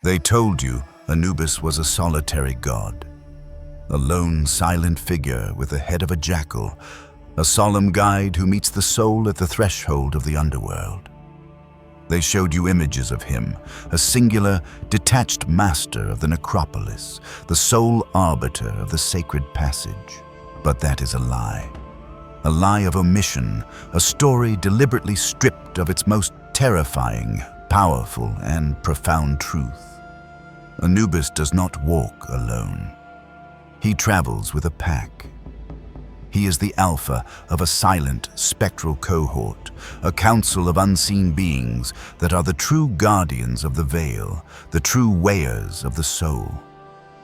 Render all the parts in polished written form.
They told you Anubis was a solitary god, a lone, silent figure with the head of a jackal, a solemn guide who meets the soul at the threshold of the underworld. They showed you images of him, a singular, detached master of the necropolis, the sole arbiter of the sacred passage. But that is a lie of omission, a story deliberately stripped of its most terrifying, powerful, and profound truth. Anubis does not walk alone. He travels with a pack. He is the alpha of a silent, spectral cohort, a council of unseen beings that are the true guardians of the veil, the true weighers of the soul.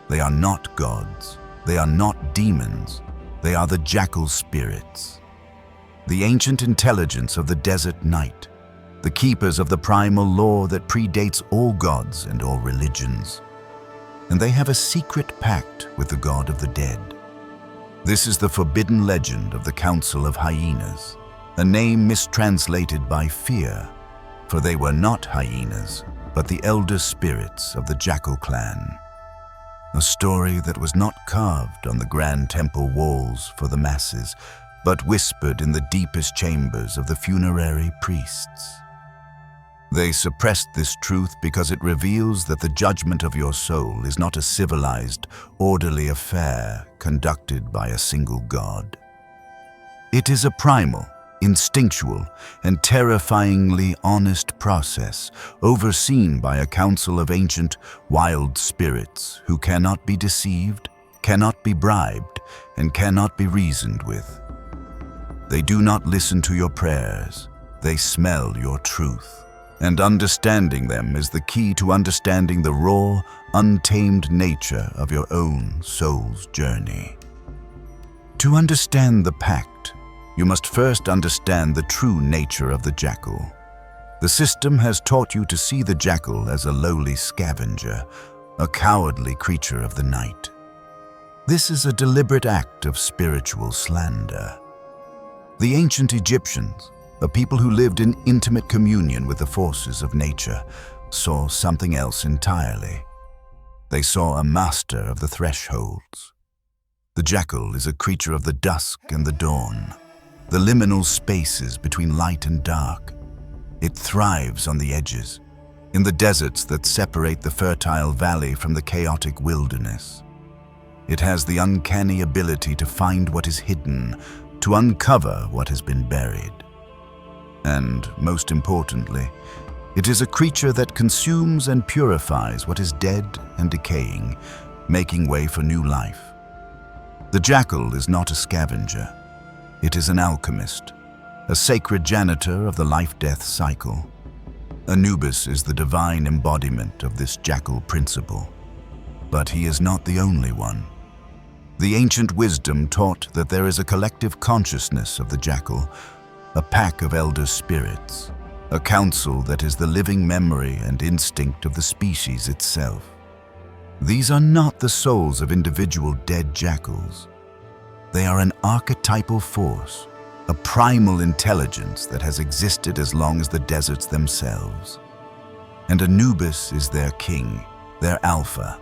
They are not gods. They are not demons. They are the jackal spirits, the ancient intelligence of the desert night, the keepers of the primal law that predates all gods and all religions. And they have a secret pact with the god of the dead. This is the forbidden legend of the Council of Hyenas, a name mistranslated by fear, for they were not hyenas, but the elder spirits of the Jackal clan. A story that was not carved on the grand temple walls for the masses, but whispered in the deepest chambers of the funerary priests. They suppressed this truth because it reveals that the judgment of your soul is not a civilized, orderly affair conducted by a single god. It is a primal, instinctual, and terrifyingly honest process, overseen by a council of ancient, wild spirits who cannot be deceived, cannot be bribed, and cannot be reasoned with. They do not listen to your prayers. They smell your truth. And understanding them is the key to understanding the raw, untamed nature of your own soul's journey. To understand the pact, you must first understand the true nature of the jackal. The system has taught you to see the jackal as a lowly scavenger, a cowardly creature of the night. This is a deliberate act of spiritual slander. The ancient Egyptians, a people who lived in intimate communion with the forces of nature, saw something else entirely. They saw a master of the thresholds. The jackal is a creature of the dusk and the dawn, the liminal spaces between light and dark. It thrives on the edges, in the deserts that separate the fertile valley from the chaotic wilderness. It has the uncanny ability to find what is hidden, to uncover what has been buried. And, most importantly, it is a creature that consumes and purifies what is dead and decaying, making way for new life. The jackal is not a scavenger. It is an alchemist, a sacred janitor of the life-death cycle. Anubis is the divine embodiment of this jackal principle. But he is not the only one. The ancient wisdom taught that there is a collective consciousness of the jackal, a pack of elder spirits, a council that is the living memory and instinct of the species itself. These are not the souls of individual dead jackals. They are an archetypal force, a primal intelligence that has existed as long as the deserts themselves. And Anubis is their king, their alpha,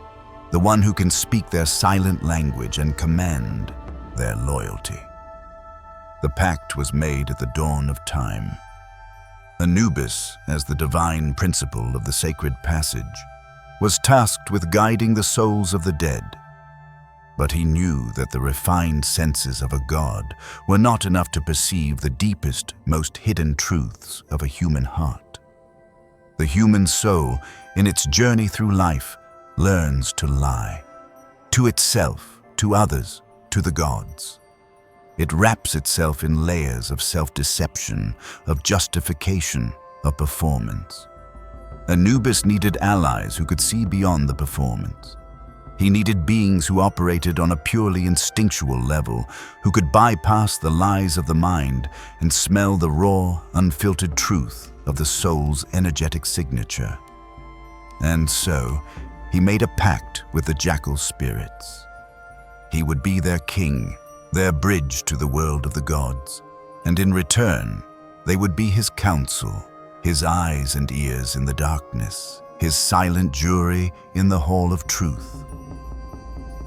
the one who can speak their silent language and command their loyalty. The pact was made at the dawn of time. Anubis, as the divine principle of the sacred passage, was tasked with guiding the souls of the dead. But he knew that the refined senses of a god were not enough to perceive the deepest, most hidden truths of a human heart. The human soul, in its journey through life, learns to lie, to itself, to others, to the gods. It wraps itself in layers of self-deception, of justification, of performance. Anubis needed allies who could see beyond the performance. He needed beings who operated on a purely instinctual level, who could bypass the lies of the mind and smell the raw, unfiltered truth of the soul's energetic signature. And so, he made a pact with the jackal spirits. He would be their king, their bridge to the world of the gods, and in return, they would be his counsel, his eyes and ears in the darkness, his silent jury in the hall of truth.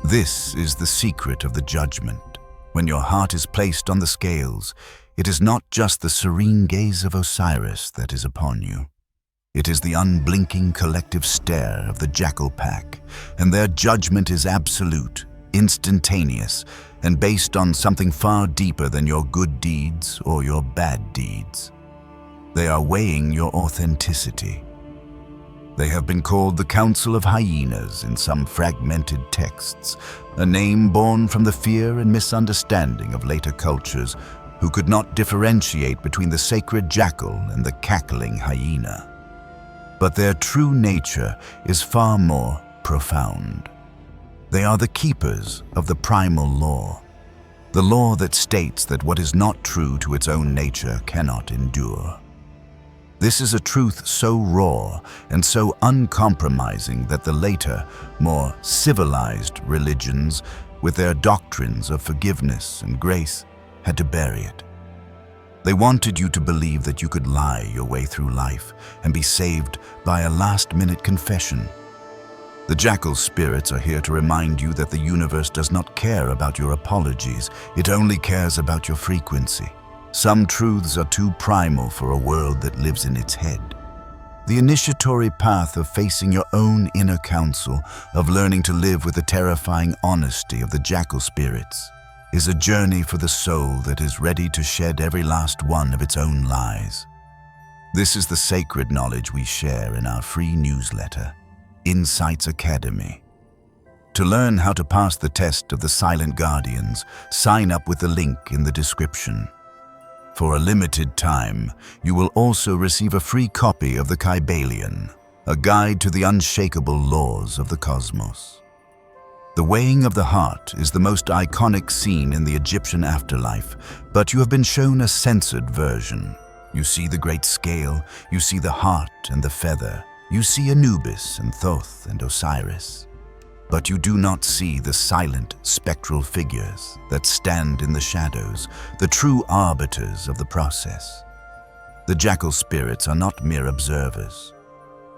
This is the secret of the judgment. When your heart is placed on the scales, it is not just the serene gaze of Osiris that is upon you. It is the unblinking collective stare of the Jackal pack, and their judgment is absolute, instantaneous, and based on something far deeper than your good deeds or your bad deeds. They are weighing your authenticity. They have been called the Council of Hyenas in some fragmented texts, a name born from the fear and misunderstanding of later cultures who could not differentiate between the sacred jackal and the cackling hyena. But their true nature is far more profound. They are the keepers of the primal law, the law that states that what is not true to its own nature cannot endure. This is a truth so raw and so uncompromising that the later, more civilized religions, with their doctrines of forgiveness and grace, had to bury it. They wanted you to believe that you could lie your way through life and be saved by a last-minute confession. The jackal spirits are here to remind you that the universe does not care about your apologies, it only cares about your frequency. Some truths are too primal for a world that lives in its head. The initiatory path of facing your own inner counsel, of learning to live with the terrifying honesty of the jackal spirits, is a journey for the soul that is ready to shed every last one of its own lies. This is the sacred knowledge we share in our free newsletter, Insights Academy. To learn how to pass the test of the Silent Guardians, sign up with the link in the description. For a limited time, you will also receive a free copy of the Kybalion, a guide to the unshakable laws of the cosmos. The weighing of the heart is the most iconic scene in the Egyptian afterlife, but you have been shown a censored version. You see the great scale, you see the heart and the feather, you see Anubis and Thoth and Osiris. But you do not see the silent, spectral figures that stand in the shadows, the true arbiters of the process. The jackal spirits are not mere observers.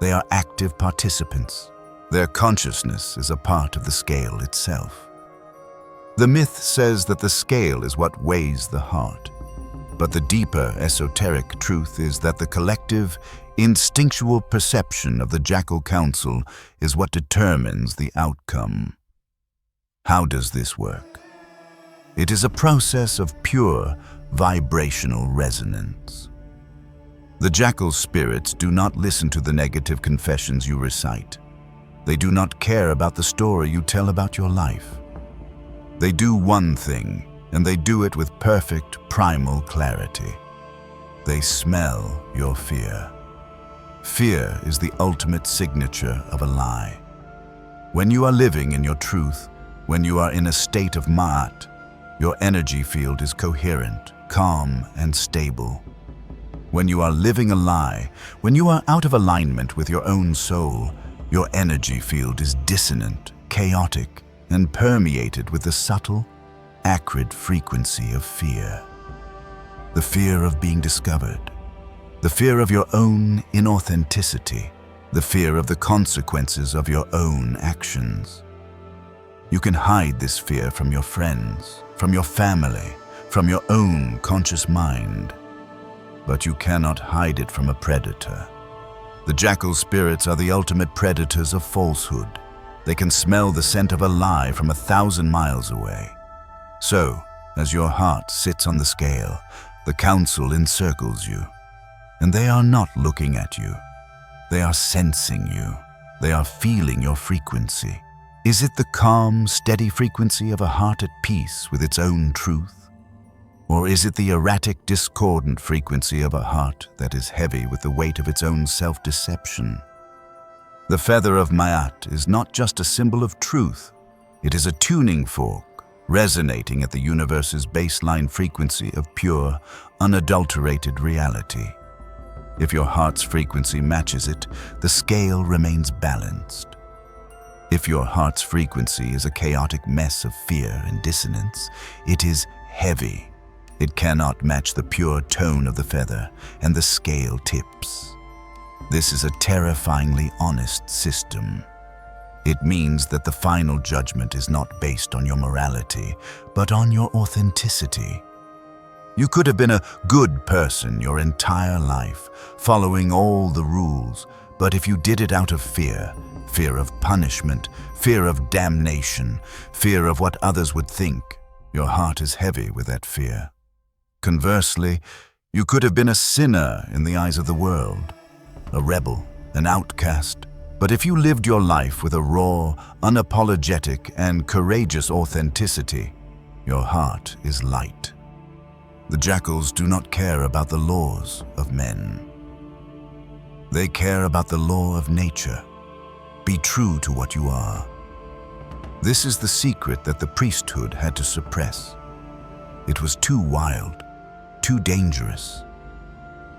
They are active participants. Their consciousness is a part of the scale itself. The myth says that the scale is what weighs the heart, but the deeper esoteric truth is that the collective, instinctual perception of the Jackal Council is what determines the outcome. How does this work? It is a process of pure vibrational resonance. The jackal spirits do not listen to the negative confessions you recite. They do not care about the story you tell about your life. They do one thing, and they do it with perfect primal clarity. They smell your fear. Fear is the ultimate signature of a lie. When you are living in your truth, when you are in a state of ma'at, your energy field is coherent, calm, and stable. When you are living a lie, when you are out of alignment with your own soul, your energy field is dissonant, chaotic, and permeated with the subtle, acrid frequency of fear. The fear of being discovered. The fear of your own inauthenticity, the fear of the consequences of your own actions. You can hide this fear from your friends, from your family, from your own conscious mind, but you cannot hide it from a predator. The jackal spirits are the ultimate predators of falsehood. They can smell the scent of a lie from 1,000 miles away. So, as your heart sits on the scale, the council encircles you. And they are not looking at you. They are sensing you. They are feeling your frequency. Is it the calm, steady frequency of a heart at peace with its own truth? Or is it the erratic, discordant frequency of a heart that is heavy with the weight of its own self-deception? The feather of Ma'at is not just a symbol of truth. It is a tuning fork, resonating at the universe's baseline frequency of pure, unadulterated reality. If your heart's frequency matches it, the scale remains balanced. If your heart's frequency is a chaotic mess of fear and dissonance, it is heavy. It cannot match the pure tone of the feather, and the scale tips. This is a terrifyingly honest system. It means that the final judgment is not based on your morality, but on your authenticity. You could have been a good person your entire life, following all the rules, but if you did it out of fear of punishment, fear of damnation, fear of what others would think, your heart is heavy with that fear. Conversely, you could have been a sinner in the eyes of the world, a rebel, an outcast. But if you lived your life with a raw, unapologetic, and courageous authenticity, your heart is light. The jackals do not care about the laws of men. They care about the law of nature. Be true to what you are. This is the secret that the priesthood had to suppress. It was too wild, too dangerous.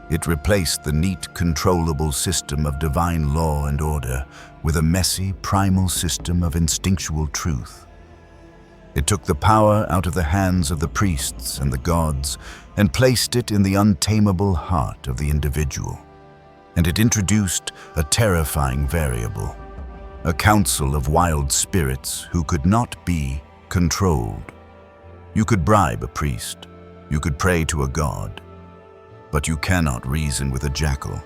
It replaced the neat, controllable system of divine law and order with a messy, primal system of instinctual truth. It took the power out of the hands of the priests and the gods and placed it in the untamable heart of the individual. And it introduced a terrifying variable, a council of wild spirits who could not be controlled. You could bribe a priest, you could pray to a god, but you cannot reason with a jackal.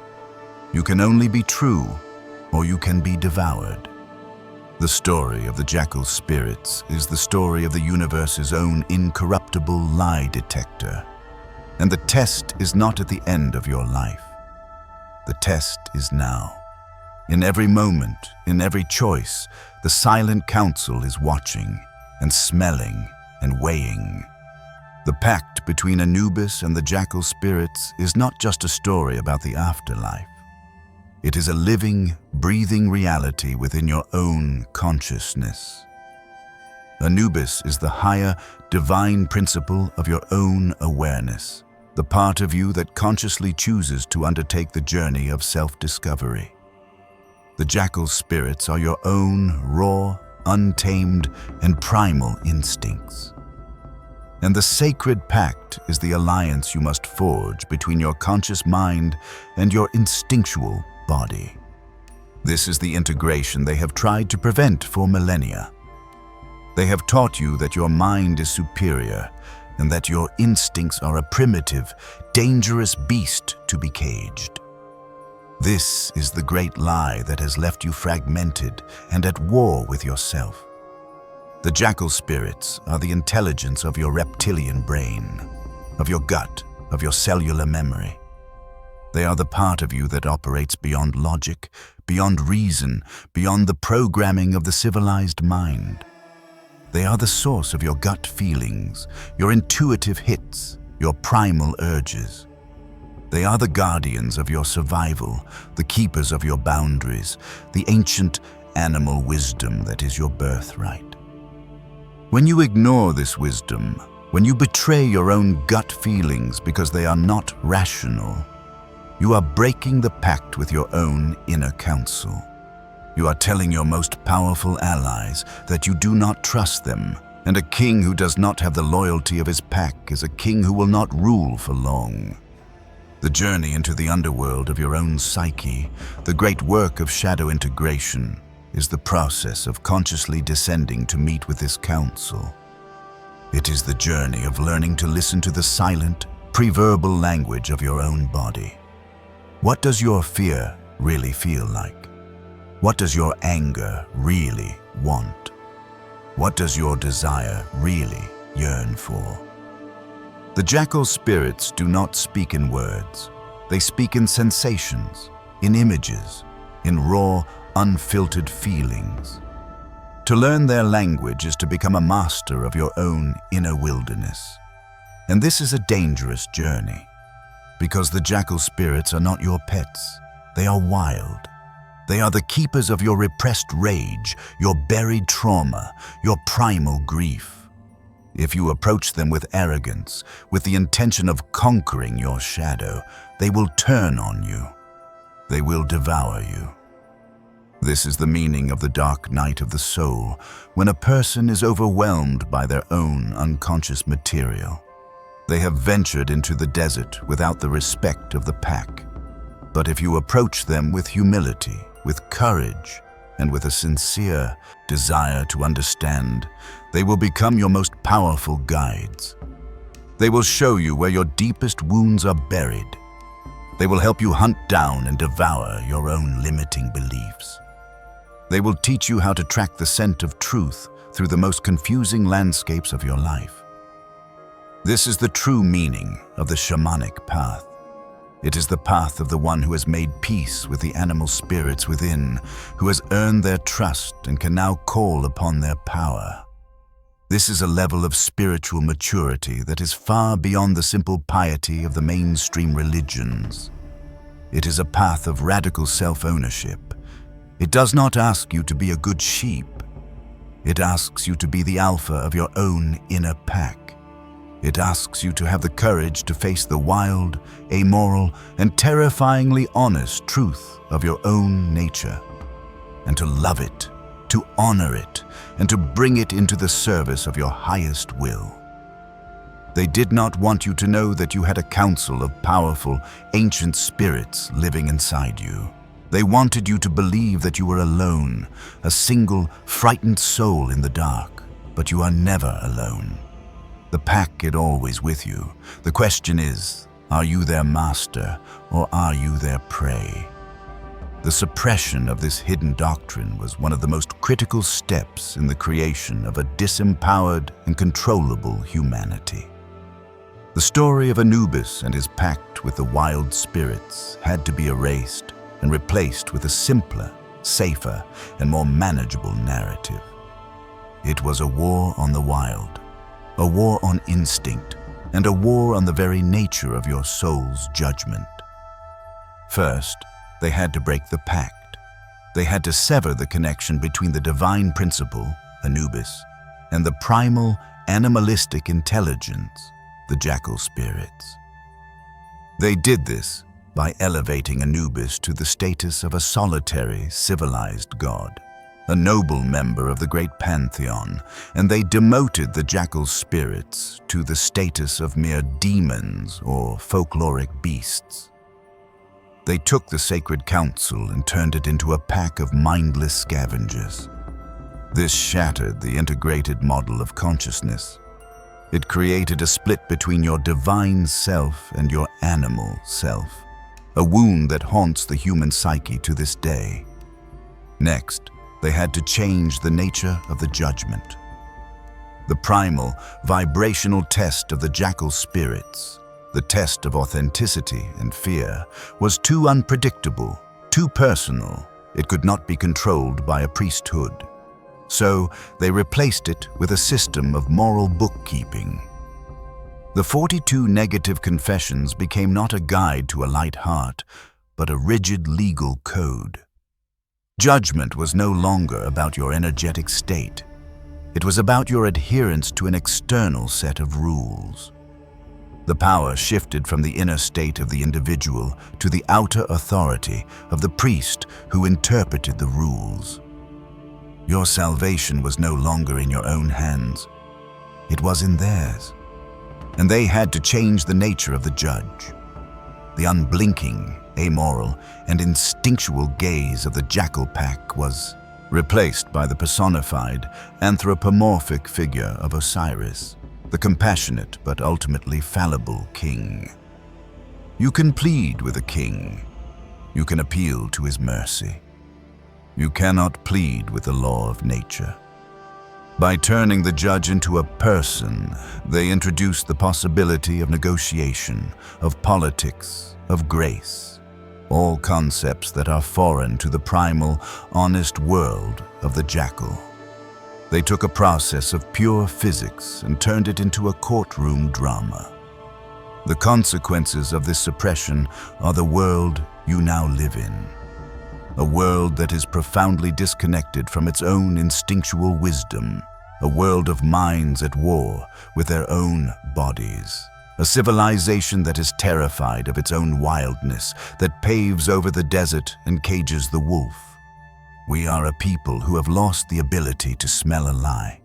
You can only be true, or you can be devoured. The story of the jackal spirits is the story of the universe's own incorruptible lie detector. And the test is not at the end of your life. The test is now. In every moment, in every choice, the silent council is watching and smelling and weighing. The pact between Anubis and the jackal spirits is not just a story about the afterlife. It is a living, breathing reality within your own consciousness. Anubis is the higher, divine principle of your own awareness, the part of you that consciously chooses to undertake the journey of self-discovery. The jackal spirits are your own raw, untamed, and primal instincts. And the sacred pact is the alliance you must forge between your conscious mind and your instinctual body. This is the integration they have tried to prevent for millennia. They have taught you that your mind is superior and that your instincts are a primitive, dangerous beast to be caged. This is the great lie that has left you fragmented and at war with yourself. The jackal spirits are the intelligence of your reptilian brain, of your gut, of your cellular memory. They are the part of you that operates beyond logic, beyond reason, beyond the programming of the civilized mind. They are the source of your gut feelings, your intuitive hits, your primal urges. They are the guardians of your survival, the keepers of your boundaries, the ancient animal wisdom that is your birthright. When you ignore this wisdom, when you betray your own gut feelings because they are not rational, you are breaking the pact with your own inner council. You are telling your most powerful allies that you do not trust them, and a king who does not have the loyalty of his pack is a king who will not rule for long. The journey into the underworld of your own psyche, the great work of shadow integration, is the process of consciously descending to meet with this council. It is the journey of learning to listen to the silent, pre-verbal language of your own body. What does your fear really feel like? What does your anger really want? What does your desire really yearn for? The jackal spirits do not speak in words. They speak in sensations, in images, in raw, unfiltered feelings. To learn their language is to become a master of your own inner wilderness. And this is a dangerous journey, because the jackal spirits are not your pets. They are wild. They are the keepers of your repressed rage, your buried trauma, your primal grief. If you approach them with arrogance, with the intention of conquering your shadow, they will turn on you. They will devour you. This is the meaning of the dark night of the soul, when a person is overwhelmed by their own unconscious material. They have ventured into the desert without the respect of the pack. But if you approach them with humility, with courage, and with a sincere desire to understand, they will become your most powerful guides. They will show you where your deepest wounds are buried. They will help you hunt down and devour your own limiting beliefs. They will teach you how to track the scent of truth through the most confusing landscapes of your life. This is the true meaning of the shamanic path. It is the path of the one who has made peace with the animal spirits within, who has earned their trust and can now call upon their power. This is a level of spiritual maturity that is far beyond the simple piety of the mainstream religions. It is a path of radical self-ownership. It does not ask you to be a good sheep. It asks you to be the alpha of your own inner pack. It asks you to have the courage to face the wild, amoral, and terrifyingly honest truth of your own nature, and to love it, to honor it, and to bring it into the service of your highest will. They did not want you to know that you had a council of powerful, ancient spirits living inside you. They wanted you to believe that you were alone, a single, frightened soul in the dark, but you are never alone. The pack is always with you. The question is, are you their master or are you their prey? The suppression of this hidden doctrine was one of the most critical steps in the creation of a disempowered and controllable humanity. The story of Anubis and his pact with the wild spirits had to be erased and replaced with a simpler, safer, and more manageable narrative. It was a war on the wild, a war on instinct, and a war on the very nature of your soul's judgment. First, they had to break the pact. They had to sever the connection between the divine principle, Anubis, and the primal, animalistic intelligence, the jackal spirits. They did this by elevating Anubis to the status of a solitary, civilized god, a noble member of the great pantheon, and they demoted the jackal spirits to the status of mere demons or folkloric beasts. They took the sacred council and turned it into a pack of mindless scavengers. This shattered the integrated model of consciousness. It created a split between your divine self and your animal self, a wound that haunts the human psyche to this day. Next, they had to change the nature of the judgment. The primal, vibrational test of the jackal spirits, the test of authenticity and fear, was too unpredictable, too personal. It could not be controlled by a priesthood. So they replaced it with a system of moral bookkeeping. The 42 negative confessions became not a guide to a light heart, but a rigid legal code. Judgment was no longer about your energetic state. It was about your adherence to an external set of rules. The power shifted from the inner state of the individual to the outer authority of the priest who interpreted the rules. Your salvation was no longer in your own hands. It was in theirs. And they had to change the nature of the judge. The unblinking, amoral, and instinctual gaze of the jackal pack was replaced by the personified, anthropomorphic figure of Osiris, the compassionate but ultimately fallible king. You can plead with a king. You can appeal to his mercy. You cannot plead with the law of nature. By turning the judge into a person, they introduced the possibility of negotiation, of politics, of grace, all concepts that are foreign to the primal, honest world of the jackal. They took a process of pure physics and turned it into a courtroom drama. The consequences of this suppression are the world you now live in. A world that is profoundly disconnected from its own instinctual wisdom, a world of minds at war with their own bodies, a civilization that is terrified of its own wildness, that paves over the desert and cages the wolf. We are a people who have lost the ability to smell a lie.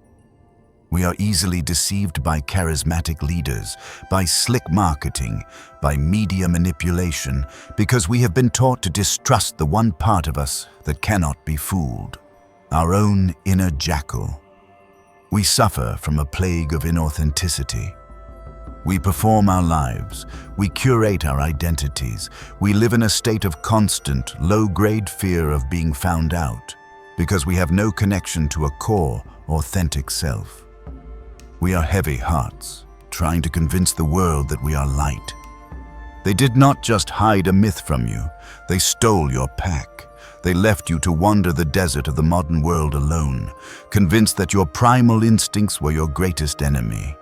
We are easily deceived by charismatic leaders, by slick marketing, by media manipulation, because we have been taught to distrust the one part of us that cannot be fooled, our own inner jackal. We suffer from a plague of inauthenticity. We perform our lives, we curate our identities, we live in a state of constant, low-grade fear of being found out, because we have no connection to a core, authentic self. We are heavy hearts, trying to convince the world that we are light. They did not just hide a myth from you, they stole your pack. They left you to wander the desert of the modern world alone, convinced that your primal instincts were your greatest enemy.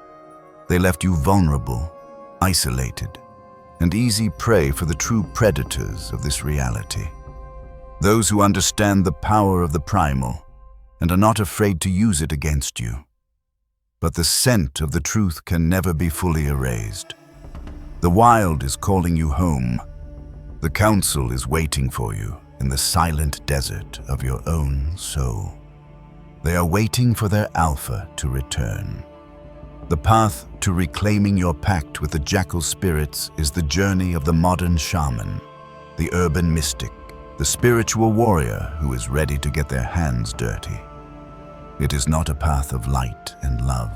They left you vulnerable, isolated, and easy prey for the true predators of this reality. Those who understand the power of the primal and are not afraid to use it against you. But the scent of the truth can never be fully erased. The wild is calling you home. The council is waiting for you in the silent desert of your own soul. They are waiting for their alpha to return. The path to reclaiming your pact with the jackal spirits is the journey of the modern shaman, the urban mystic, the spiritual warrior who is ready to get their hands dirty. It is not a path of light and love.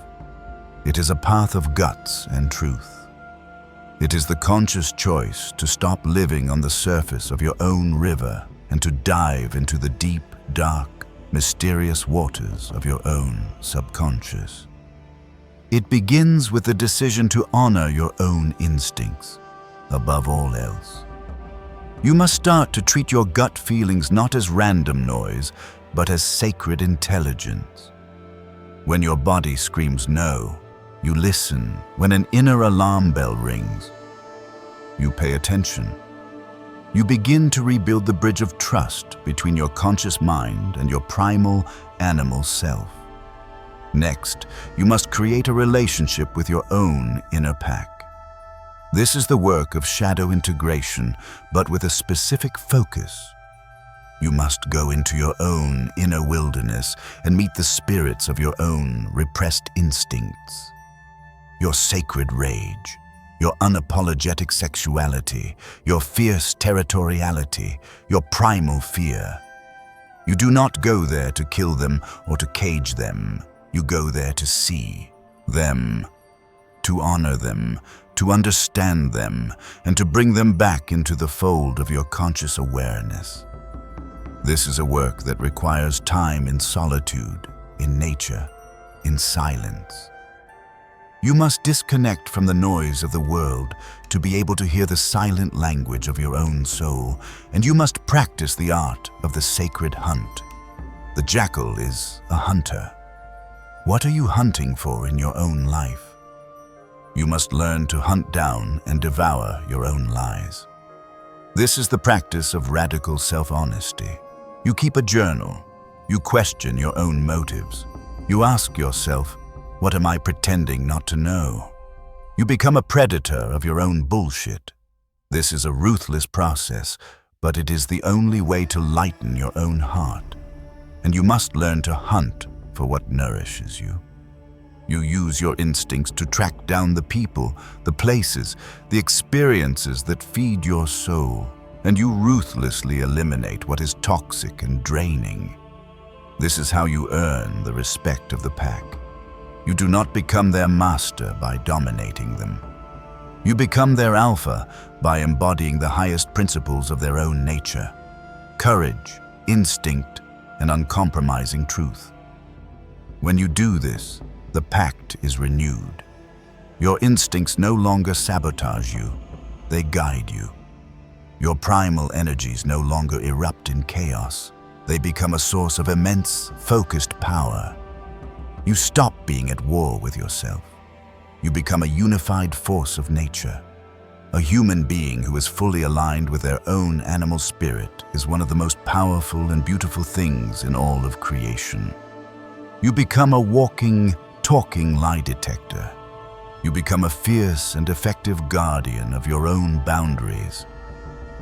It is a path of guts and truth. It is the conscious choice to stop living on the surface of your own river and to dive into the deep, dark, mysterious waters of your own subconscious. It begins with the decision to honor your own instincts, above all else. You must start to treat your gut feelings not as random noise, but as sacred intelligence. When your body screams no, you listen. When an inner alarm bell rings, you pay attention. You begin to rebuild the bridge of trust between your conscious mind and your primal animal self. Next, you must create a relationship with your own inner pack. This is the work of shadow integration, but with a specific focus. You must go into your own inner wilderness and meet the spirits of your own repressed instincts. Your sacred rage, your unapologetic sexuality, your fierce territoriality, your primal fear. You do not go there to kill them or to cage them. You go there to see them, to honor them, to understand them, and to bring them back into the fold of your conscious awareness. This is a work that requires time in solitude, in nature, in silence. You must disconnect from the noise of the world to be able to hear the silent language of your own soul, and you must practice the art of the sacred hunt. The jackal is a hunter. What are you hunting for in your own life? You must learn to hunt down and devour your own lies. This is the practice of radical self-honesty. You keep a journal. You question your own motives. You ask yourself, what am I pretending not to know? You become a predator of your own bullshit. This is a ruthless process, but it is the only way to lighten your own heart. And you must learn to hunt for what nourishes you. You use your instincts to track down the people, the places, the experiences that feed your soul, and you ruthlessly eliminate what is toxic and draining. This is how you earn the respect of the pack. You do not become their master by dominating them. You become their alpha by embodying the highest principles of their own nature: courage, instinct, and uncompromising truth. When you do this, the pact is renewed. Your instincts no longer sabotage you, they guide you. Your primal energies no longer erupt in chaos. They become a source of immense, focused power. You stop being at war with yourself. You become a unified force of nature. A human being who is fully aligned with their own animal spirit is one of the most powerful and beautiful things in all of creation. You become a walking, talking lie detector. You become a fierce and effective guardian of your own boundaries.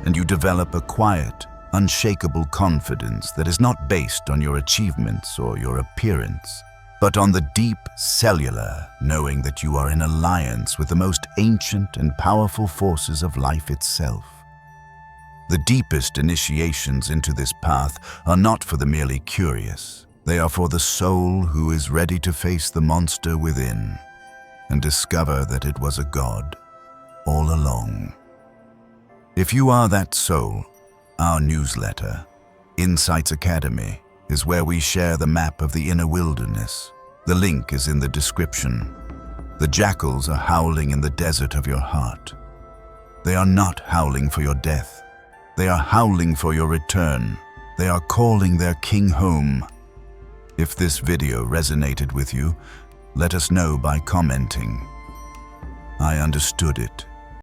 And you develop a quiet, unshakable confidence that is not based on your achievements or your appearance, but on the deep cellular, knowing that you are in alliance with the most ancient and powerful forces of life itself. The deepest initiations into this path are not for the merely curious. They are for the soul who is ready to face the monster within and discover that it was a god all along. If you are that soul, our newsletter, Insights Academy, is where we share the map of the inner wilderness. The link is in the description. The jackals are howling in the desert of your heart. They are not howling for your death. They are howling for your return. They are calling their king home. If this video resonated with you, let us know by commenting. I understood it.